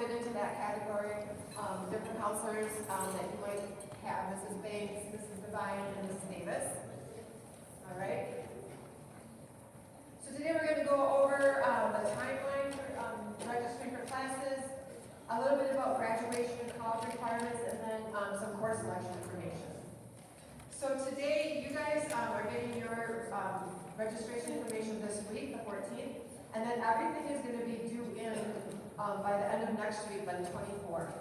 fit into that category. Different counselors that you might have, Mrs. Banks, Mrs. Devine, and Mrs. Davis. All right. So today we're going to go over the timeline for registering for classes, a little bit about graduation and college requirements, and then some course selection information. So today you guys are getting your registration information this week, the 14th, and then everything is going to be due in by the end of next week, by the 24th.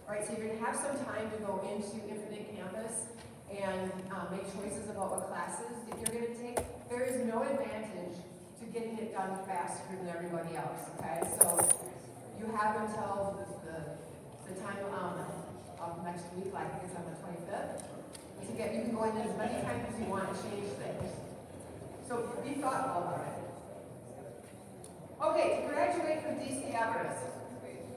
All right, so you're going to have some time to go into Infinite Campus and make choices about what classes that you're going to take. There is no advantage to getting it done faster than everybody else, okay? So you have until the time of next week, like I think it's on the 25th, to get, you can go in as many times as you want to change things. So be thoughtful about it. Okay, to graduate from DC Everest.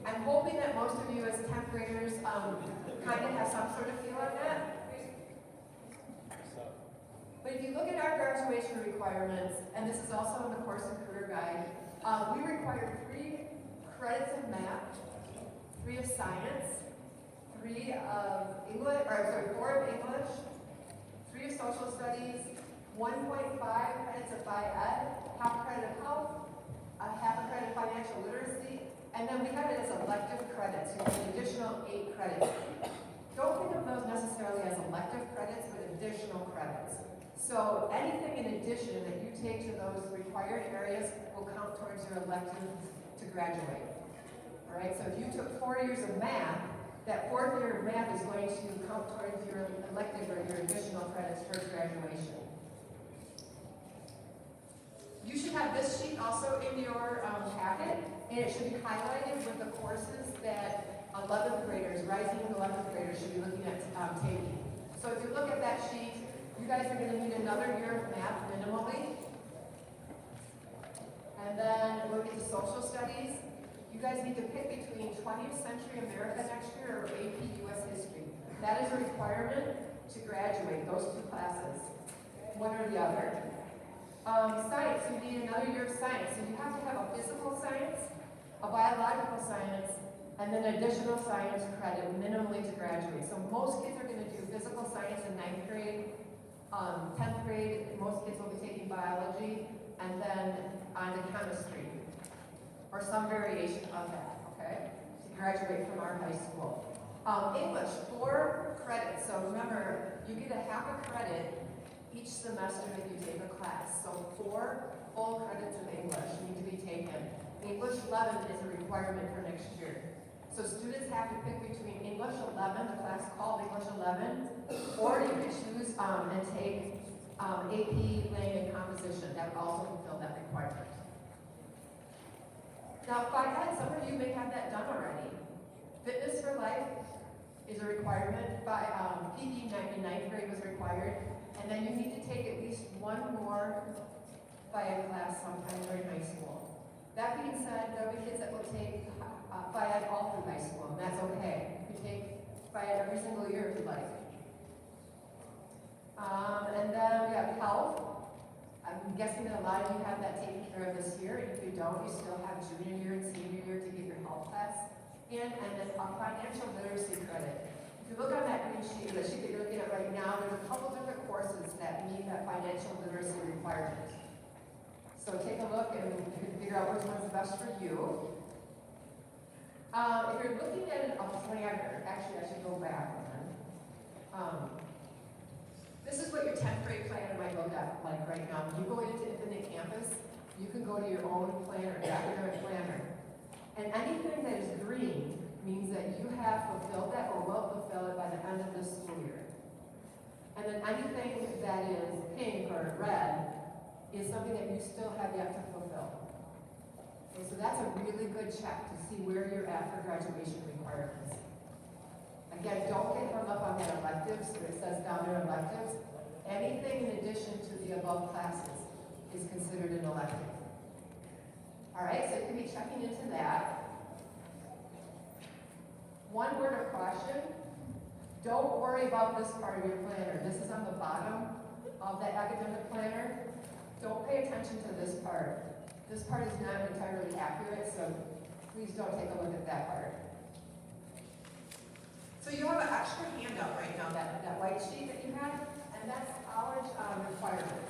I'm hoping that most of you as 10th graders kind of have some sort of feel on that. But if you look at our graduation requirements, and this is also in the course and career guide, we require 3 credits of math, 3 of science, 3 of English, or 4 of English, 3 of social studies, 1.5 credits of bio-ed, half credit of health, half a credit of financial literacy, and then we have it as elective credits, so an additional 8 credits. Don't think of those necessarily as elective credits, but additional credits. So anything in addition that you take to those required areas will count towards your elective to graduate. All right, so if you took 4 years of math, that 4th year of math is going to count towards your elective or your additional credits towards graduation. You should have this sheet also in your packet, and it should be highlighted with the courses that 11th graders, rising 11th graders should be looking at taking. So if you look at that sheet, you guys are going to need another year of math minimally. And then look at the social studies. You guys need to pick between 20th century America next year or AP US history. That is a requirement to graduate, those 2 classes, one or the other. Science, you need another year of science. So you have to have a physical science, a biological science, and then additional science credit minimally to graduate. So most kids are going to do physical science in 9th grade, 10th grade, most kids will be taking biology, and then on to chemistry, or some variation of that, okay, to graduate from our high school. English, 4 credits. So remember, you get a half a credit each semester that you take a class. So 4 full credits of English need to be taken. English 11 is a requirement for next year. So students have to pick between English 11, the class called English 11, or you can choose and take AP Lang and Composition. That would also fulfill that requirement. Now, bio-ed, some of you may have that done already. Fitness for Life is a requirement. PE in 9th grade was required. And then you need to take at least 1 more bio class sometime during high school. That being said, there will be kids that will take bio all through high school, and that's okay. You can take bio every single year if you like. And then we have health. I'm guessing that a lot of you have that taken care of this year. If you don't, you still have junior year and senior year to get your health class in, and then a financial literacy credit. If you look on that green sheet, the sheet that you're looking at right now, there's a couple different courses that meet that financial literacy requirement. So take a look and you can figure out which one's best for you. If you're looking at a planner, actually I should go back one. This is what your 10th grade planner might look like right now. When you go into Infinite Campus, you can go to your own planner, your academic planner. And anything that is green means that you have fulfilled that or will fulfill it by the end of this school year. And then anything that is pink or red is something that you still have yet to fulfill. Okay, so that's a really good check to see where you're at for graduation requirements. Again, don't get hung up on that electives, where it says down there electives. Anything in addition to the above classes is considered an elective. All right, so you can be checking into that. One word of caution, don't worry about this part of your planner. This is on the bottom of that academic planner. Don't pay attention to this part. This part is not entirely accurate, so please don't take a look at that part. So you have an extra handout right now. That white sheet that you have, and that's college requirements.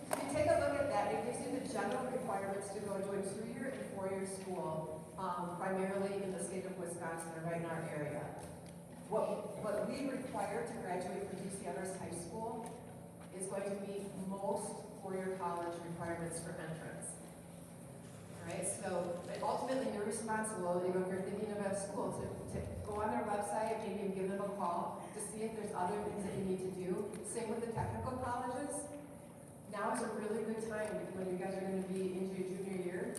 If you take a look at that, it gives you the general requirements to go to a 2-year and 4-year school, primarily in the state of Wisconsin or right in our area. What we require to graduate from DC Everest High School is going to meet most 4-year college requirements for entrance. Right, so ultimately you're responsible, if you're thinking of a school, to go on their website, maybe give them a call to see if there's other things that you need to do. Same with the technical colleges. Now is a really good time when you guys are going to be into your junior year.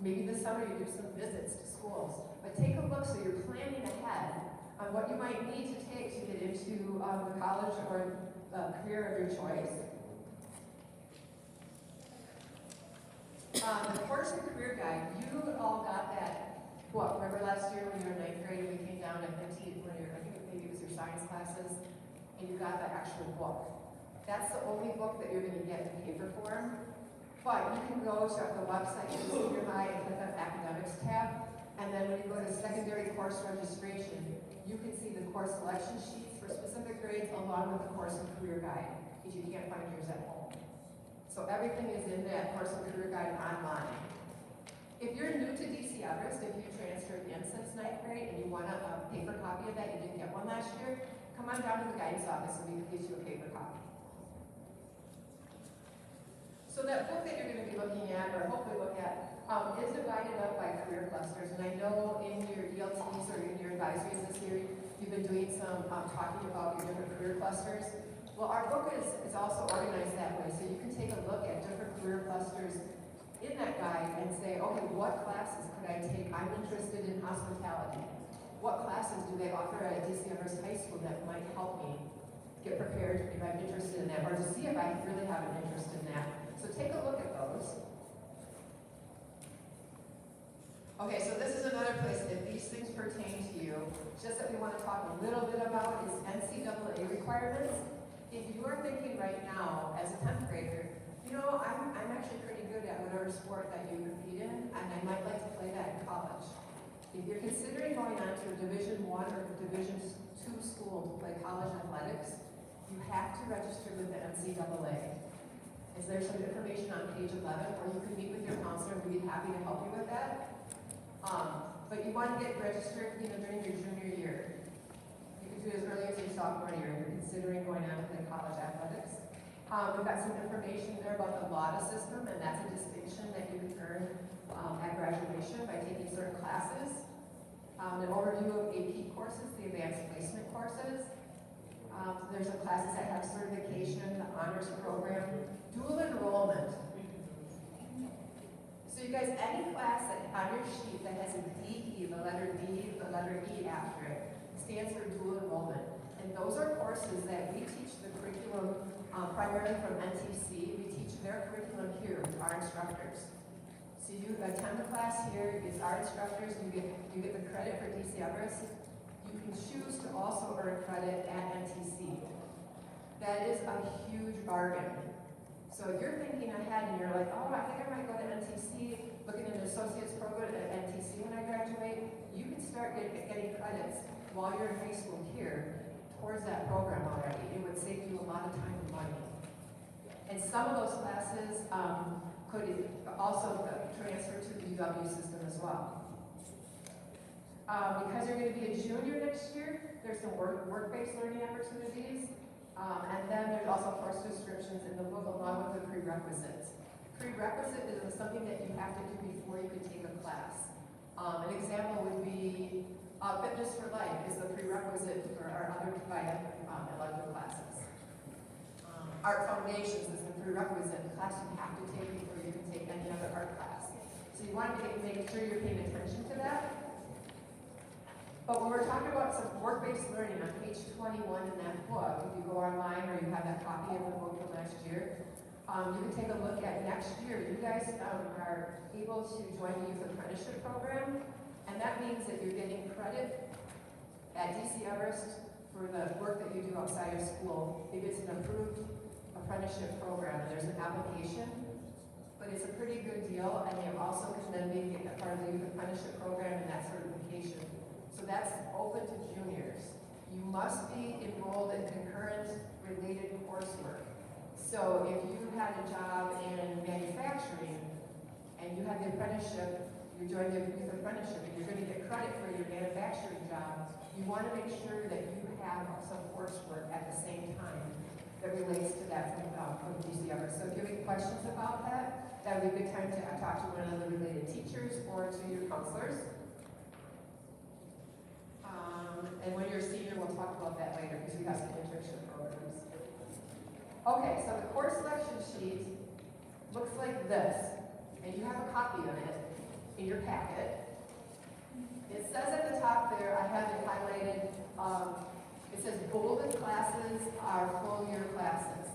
Maybe this summer you do some visits to schools, but take a look so you're planning ahead on what you might need to take to get into the college or career of your choice. The course and career guide, you all got that book. Remember last year when you were in 9th grade and we came down and emptied one of your, I think maybe it was your science classes, and you got the actual book. That's the only book that you're going to get in paper form. But you can go to the website of senior high and click on academics tab, and then when you go to secondary course registration, you can see the course selection sheets for specific grades along with the course and career guide if you can't find yours at home. So everything is in that course and career guide online. If you're new to DC Everest, if you transferred in since 9th grade and you want a paper copy of that, you didn't get one last year, come on down to the guidance office and we can get you a paper copy. So that book that you're going to be looking at, or hopefully look at, is divided up by career clusters. And I know in your ELTs or in your advisories this year, you've been doing some talking about your different career clusters. Well, our book is also organized that way, so you can take a look at different career clusters in that guide and say, okay, what classes could I take? I'm interested in hospitality. What classes do they offer at DC Everest High School that might help me get prepared if I'm interested in that, or to see if I really have an interest in that? So take a look at those. Okay, so this is another place that these things pertain to you. Just that we want to talk a little bit about is NCAA requirements. If you are thinking right now, as a 10th grader, you know, I'm actually pretty good at whatever sport that you compete in, and I might like to play that in college. If you're considering going on to a Division I or Division II school to play college athletics, you have to register with the NCAA. Is there some information on page 11, or you can meet with your counselor and we'd be happy to help you with that. But you want to get registered, during your junior year. You can do it as early as your sophomore year if you're considering going on to play college athletics. We've got some information there about the LADA system, and that's a distinction that you can earn at graduation by taking certain classes. An overview of AP courses, the advanced placement courses. There's some classes that have certification, the honors program, dual enrollment. So you guys, any class that on your sheet that has a DE, the letter D, the letter E after it, stands for dual enrollment. And those are courses that we teach the curriculum primarily from NTC. We teach their curriculum here with our instructors. So you attend the class here, it's our instructors, you get the credit for DC Everest. You can choose to also earn credit at NTC. That is a huge bargain. So if you're thinking ahead and you're like, oh, I think I might go to NTC, looking at an associate's program at NTC when I graduate, you can start getting credits while you're in high school here towards that program already. It would save you a lot of time and money. And some of those classes could also transfer to the UW system as well. Because you're going to be a junior next year, there's some work-based learning opportunities. And then there's also course descriptions in the book along with the prerequisites. Prerequisite is something that you have to do before you can take a class. An example would be Fitness for Life is the prerequisite for our other elective classes. Art Foundations is the prerequisite class you have to take before you can take any other art class. So you want to make sure you're paying attention to that. But when we're talking about some work-based learning on page 21 in that book, if you go online or you have that copy of the book from last year, you can take a look at next year. You guys are able to join the youth apprenticeship program, and that means that you're getting credit at DC Everest for the work that you do outside of school. If it's an approved apprenticeship program, and there's an application, but it's a pretty good deal, and they also can then be a part of the youth apprenticeship program and that certification. So that's open to juniors. You must be enrolled in concurrent related coursework. So if you had a job in manufacturing and you had the apprenticeship, you joined the youth apprenticeship and you're going to get credit for your manufacturing job, you want to make sure that you have some coursework at the same time that relates to that from DCR. So if you have any questions about that, that would be a good time to talk to one of the related teachers or to your counselors. And when you're a senior, we'll talk about that later because we have some internship programs. Okay, so the course selection sheet looks like this, and you have a copy of it in your packet. It says at the top there, I have it highlighted, it says bolded classes are full year classes.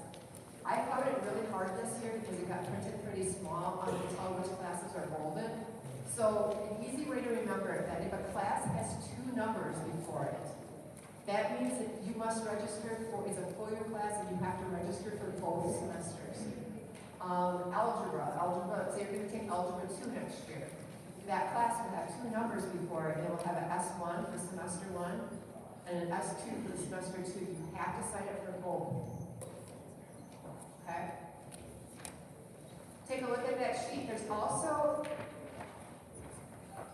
I found it really hard this year because it got printed pretty small to tell which classes are bolded. So an easy way to remember it, that if a class has 2 numbers before it, that means that you must register for, it's a full year class and you have to register for both semesters. Algebra, say you're going to take Algebra 2 next year. That class will have 2 numbers before it. It will have an S1 for semester 1 and an S2 for the semester 2. You have to sign up for both. Okay? Take a look at that sheet. There's also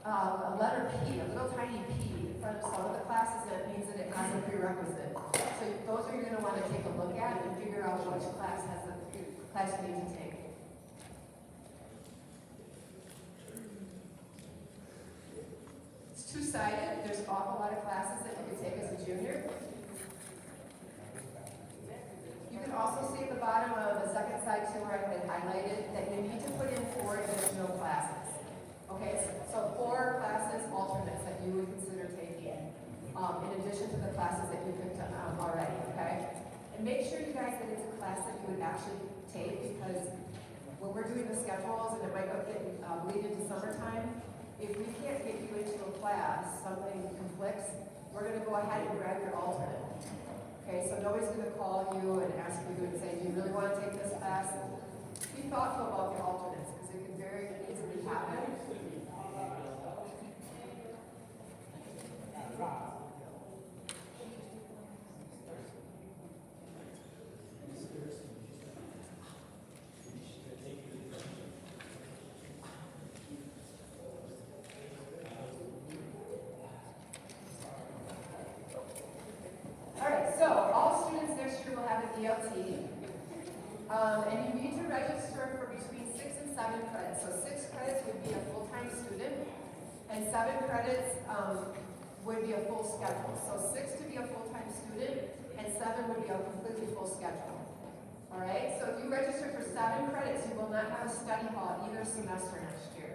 a letter P, a little tiny P in front of some of the classes, and it means that it has a prerequisite. So those are you're going to want to take a look at and figure out which class has a class you need to take. It's 2-sided. There's an awful lot of classes that you can take as a junior. You can also see at the bottom of the second side too, where I've been highlighted, that you need to put in 4 additional classes. Okay, so 4 classes, alternates that you would consider taking, in addition to the classes that you picked already, okay? And make sure you guys that it's a class that you would actually take, because when we're doing the schedules, and it might bleed into summertime, if we can't get you into a class, something conflicts, we're going to go ahead and grab your alternate. Okay, so nobody's going to call you and ask you and say, do you really want to take this class? Be thoughtful about your alternates, because it can very easily happen. And you need to register for between 6 and 7 credits. So 6 credits would be a full-time student, and 7 credits would be a full schedule. So 6 to be a full-time student, and 7 would be a completely full schedule. All right, so if you register for 7 credits, you will not have a study hall either semester next year.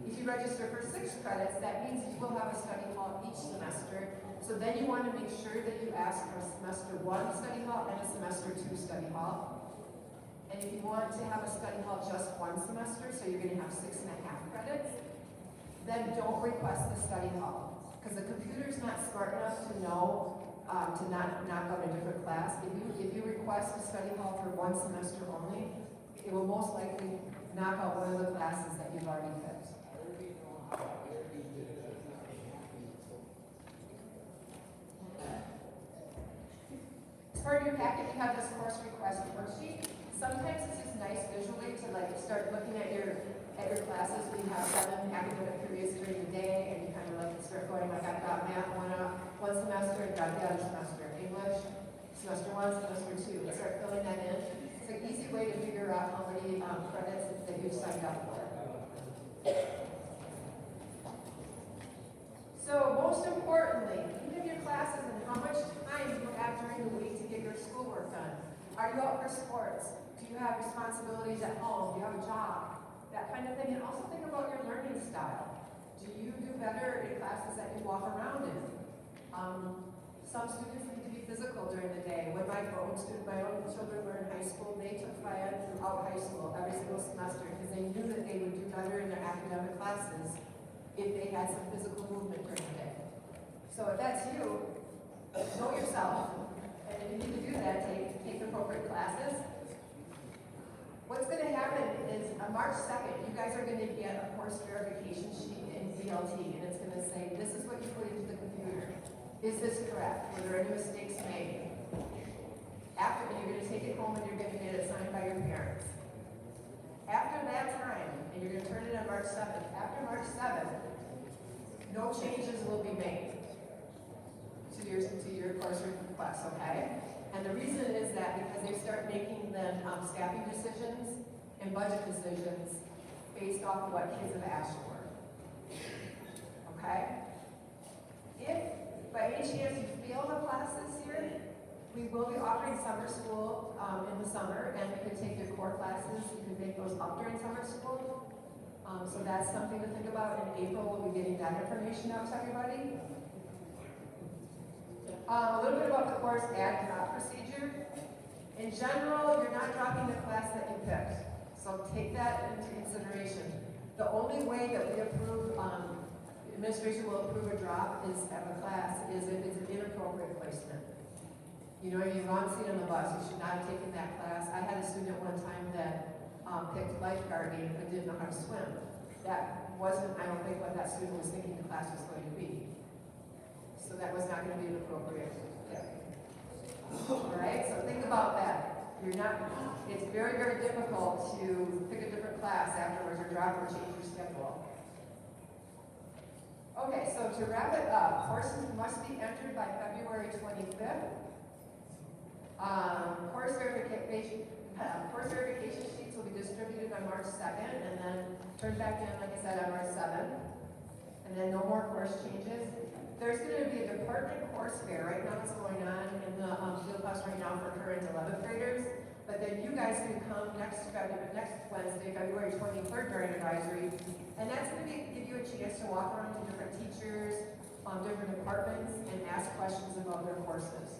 If you register for 6 credits, that means you will have a study hall each semester. So then you want to make sure that you ask for a semester 1 study hall and a semester 2 study hall. And if you want to have a study hall just 1 semester, so you're going to have 6.5 credits, then don't request the study hall. Because the computer's not smart enough to know to not knock out a different class. If you request a study hall for 1 semester only, it will most likely knock out one of the classes that you've already picked. As part of your packet, you have this course request worksheet. Sometimes it's just nice visually to start looking at your classes. We have 7 academic periods during the day, and you kind of start going I've got math one semester, and got the other semester. English, semester 1, semester 2. And start filling that in. It's an easy way to figure out how many credits that you've signed up for. So most importantly, think of your classes and how much time you have during the week to get your schoolwork done. Are you out for sports? Do you have responsibilities at home? Do you have a job? That kind of thing. And also think about your learning style. Do you do better in classes that you walk around in? Some students need to be physical during the day. When my own children were in high school, they took Fire throughout high school every single semester because they knew that they would do better in their academic classes if they had some physical movement during the day. So if that's you, know yourself, and if you need to do that, take appropriate classes. What's going to happen is On March 2nd, you guys are gonna get a course verification sheet in VLT, and it's gonna say, this is what you put into the computer. Is this correct? Were there any mistakes made? After, you're gonna take it home and you're gonna get it signed by your parents. After that time, and you're gonna turn it on March 7th, after March 7th, no changes will be made to your course request, okay? And the reason is that because they start making then staffing decisions and budget decisions based off of what kids have asked for. Okay? If by any chance you fail the class this year, we will be offering summer school in the summer, and you can take your core classes, you can make those up during summer school. So that's something to think about. In April, we'll be getting that information out to everybody. A little bit about the course add drop procedure. In general, you're not dropping the class that you picked. So take that into consideration. The only way that we approve, administration will approve a drop of a class is if it's an inappropriate placement. You know, you're wrong seat on the bus, you should not have taken that class. I had a student one time that picked lifeguarding but didn't know how to swim. That wasn't, I don't think, what that student was thinking the class was going to be. So that was not going to be an appropriate pick. All right, so think about that. You're not, it's very, very difficult to pick a different class afterwards or drop or change your schedule. Okay, so to wrap it up, courses must be entered by February 25th. Course verification sheets will be distributed on March 2nd and then turned back in, like I said, on March 7th. And then no more course changes. There's going to be a department course fair. Right now it's going on in the field class right now for current 11th graders. But then you guys can come next Wednesday, February 23rd during advisory. And that's going to give you a chance to walk around to different teachers, different departments, and ask questions about their courses.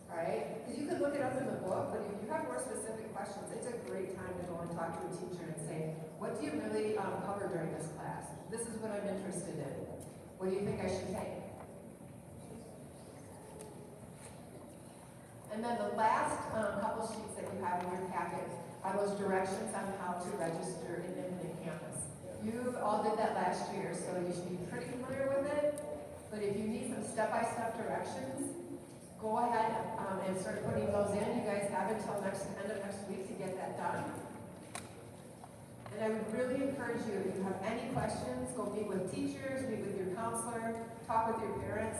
Right? Because you could look it up in the book, but if you have more specific questions, it's a great time to go and talk to a teacher and say, what do you really cover during this class? This is what I'm interested in. What do you think I should take? And then the last couple sheets that you have in your packet are those directions on how to register in Infinite Campus. You all did that last year, so you should be pretty familiar with it. But if you need some step-by-step directions, go ahead and start putting those in. You guys have until end of next week to get that done. And I would really encourage you, if you have any questions, go meet with teachers, meet with your counselor, talk with your parents.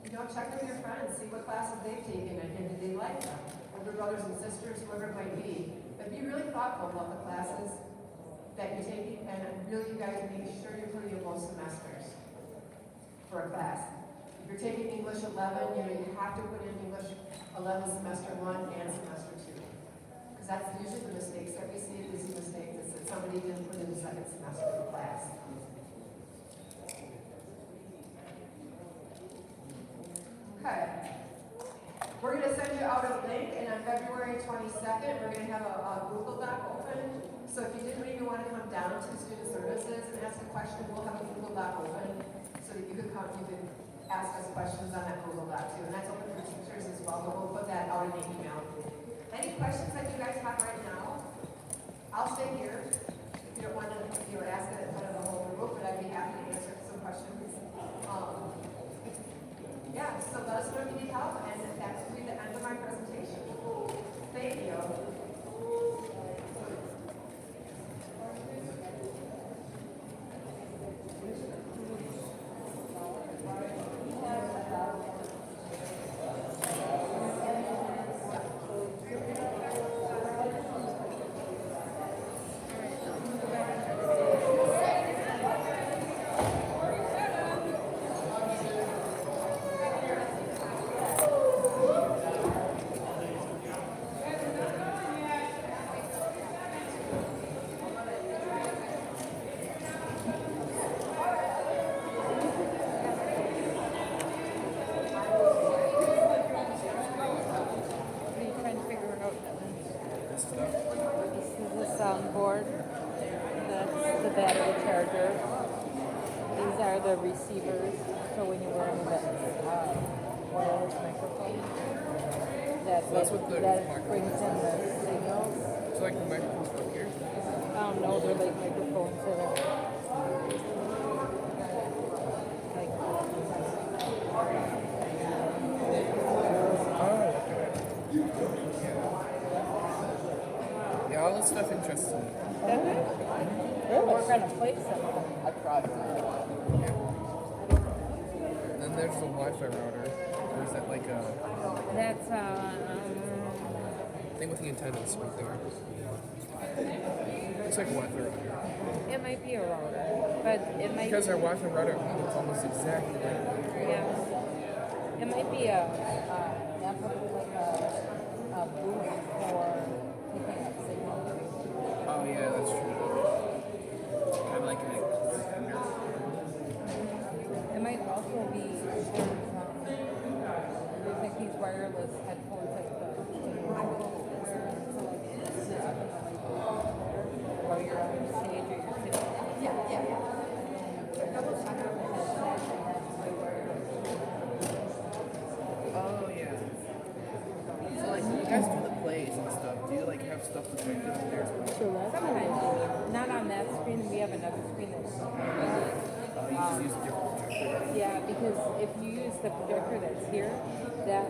You know, check with your friends, see what classes they've taken and do they like them. Older brothers and sisters, whoever it might be. But be really thoughtful about the classes that you're taking, and really, you guys make sure you're putting in both semesters for a class. If you're taking English 11, you have to put in English 11 semester 1 and semester 2. Because that's usually the mistakes that we see, busy mistakes, is that somebody didn't put in the second semester of the class. Okay. We're going to send you out a link, and on February 22nd, we're going to have a Google Doc open. So if you didn't even want to come down to Student Services and ask a question, we'll have a Google Doc open so that you could come, you could ask us questions on that Google Doc too. And that's open for teachers as well, but we'll put that out in the email. Any questions that you guys have right now? I'll stay here. If you don't want to ask it in front of the whole group, but I'd be happy to answer some questions. Yeah, so let us know if you need help, and that will be the end of my presentation. Thank you. Board. That's the battery charger. These are the receivers. So when you're wearing the wireless microphone, that brings in the signals. So like the microphone's up here. I don't know, they're like microphones that are like Oh, okay. Yeah, all this stuff interests me. we're gonna play some. And then there's the Wi-Fi router. Or is that like a That's thing with the antennas right there? Looks like a Wi-Fi router. it might be a router, but it might Because our Wi-Fi router looks almost exactly like that. yeah, it might be a like a booth for picking up signal. Oh yeah, that's true. Kind of like an extender. It might also be there's like these wireless headphones like the while you're on stage or you're sitting. Oh yeah. So like when you guys do the plays and stuff, do you like have stuff projected up there as well? Sometimes, not on that screen. We have another screen that's You just use a different projector. yeah, because if you use the projector that's here, that